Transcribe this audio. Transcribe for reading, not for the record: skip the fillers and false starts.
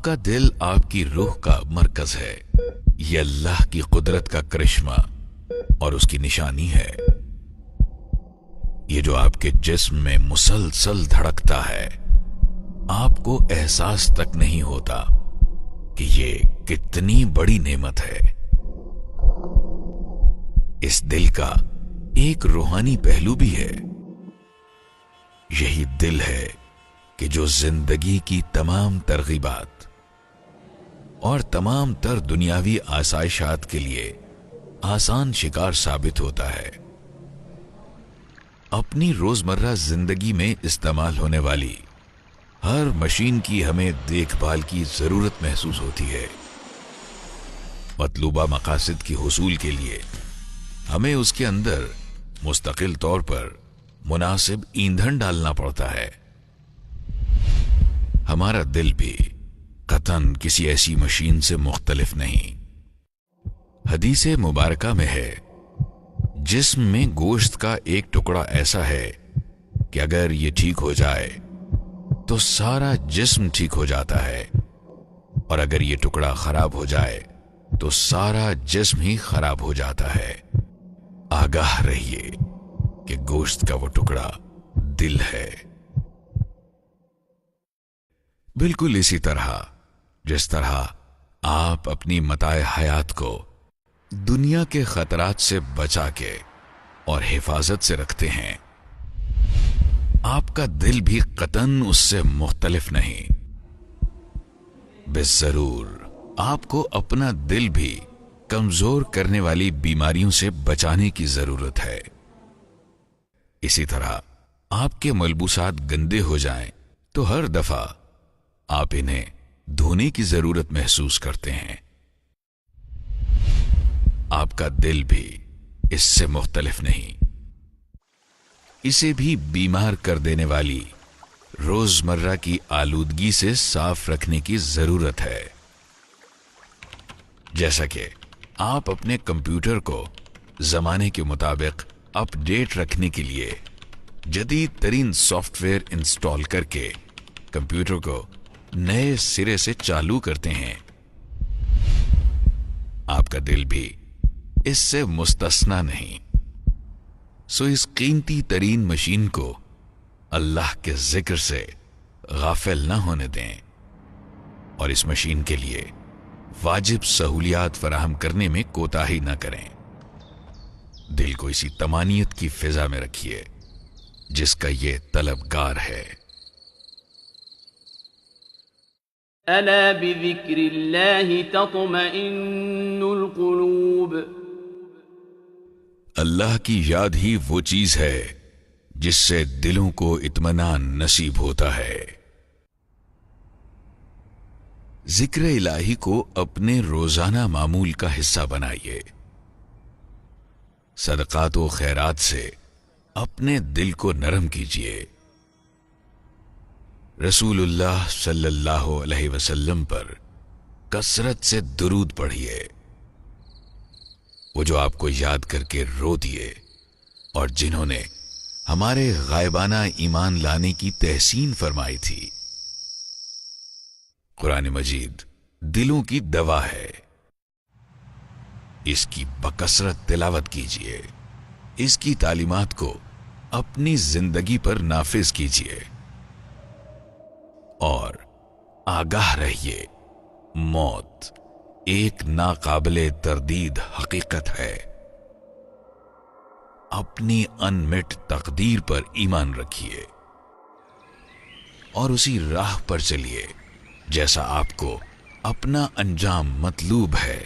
आपका दिल आपकी रूह का मरकज है। ये अल्लाह की कुदरत का करिश्मा और उसकी निशानी है। ये जो आपके जिस्म में मुसलसल धड़कता है, आपको एहसास तक नहीं होता कि ये कितनी बड़ी नेमत है। इस दिल का एक रूहानी पहलू भी है। यही दिल है कि जो जिंदगी की तमाम तरगीबात और तमाम तर दुनियावी आसाइशात के लिए आसान शिकार साबित होता है। अपनी रोजमर्रा जिंदगी में इस्तेमाल होने वाली हर मशीन की हमें देखभाल की जरूरत महसूस होती है। मतलूबा मकासद की हुसूल के लिए हमें उसके अंदर मुस्तकिल तौर पर मुनासिब ईंधन डालना पड़ता है। हमारा दिल भी कतन किसी ऐसी मशीन से मुख्तलिफ नहीं। हदीसे मुबारका में है, जिस्म में गोश्त का एक टुकड़ा ऐसा है कि अगर ये ठीक हो जाए तो सारा जिस्म ठीक हो जाता है, और अगर ये टुकड़ा खराब हो जाए तो सारा जिस्म ही खराब हो जाता है। आगाह रहिए कि गोश्त का वो टुकड़ा दिल है। बिल्कुल इसी तरह जिस तरह आप अपनी मताए हयात को दुनिया के खतरात से बचा के और हिफाजत से रखते हैं, आपका दिल भी कतन उससे मुख्तलिफ नहीं। बेजरूर आपको अपना दिल भी कमजोर करने वाली बीमारियों से बचाने की जरूरत है। इसी तरह आपके मलबूसात गंदे हो जाएं तो हर दफा आप इन्हें धोने की जरूरत महसूस करते हैं। आपका दिल भी इससे मुख्तलिफ नहीं। इसे भी बीमार कर देने वाली रोजमर्रा की आलूदगी से साफ रखने की जरूरत है। जैसा कि आप अपने कंप्यूटर को जमाने के मुताबिक अपडेट रखने के लिए जदीद तरीन सॉफ्टवेयर इंस्टॉल करके कंप्यूटर को नए सिरे से चालू करते हैं, आपका दिल भी इससे मुस्तस्ना नहीं। सो इस कीमती तरीन मशीन को अल्लाह के जिक्र से गाफिल ना होने दें और इस मशीन के लिए वाजिब सहूलियात फराहम करने में कोताही ना करें। दिल को इसी तमानियत की फिजा में रखिए जिसका ये तलबगार है। अला बिज़िक्रिल्लाहि तत्मइन्नुल क़ुलूब। अल्लाह की याद ही वो चीज है जिससे दिलों को इत्मीनान नसीब होता है। जिक्र इलाही को अपने रोजाना मामूल का हिस्सा बनाइए। सदकात व खैरात से अपने दिल को नरम कीजिए। रसूलुल्लाह सल्लल्लाहु अलैहि वसल्लम पर कसरत से दुरूद पढ़िए, वो जो आपको याद करके रो दिए और जिन्होंने हमारे गायबाना ईमान लाने की तहसीन फरमाई थी। कुरान मजीद दिलों की दवा है। इसकी बकसरत तिलावत कीजिए। इसकी तालीमात को अपनी जिंदगी पर नाफिज कीजिए और आगाह रहिए, मौत एक नाकाबिले तरदीद हकीकत है। अपनी अनमिट तकदीर पर ईमान रखिए और उसी राह पर चलिए जैसा आपको अपना अंजाम मतलूब है।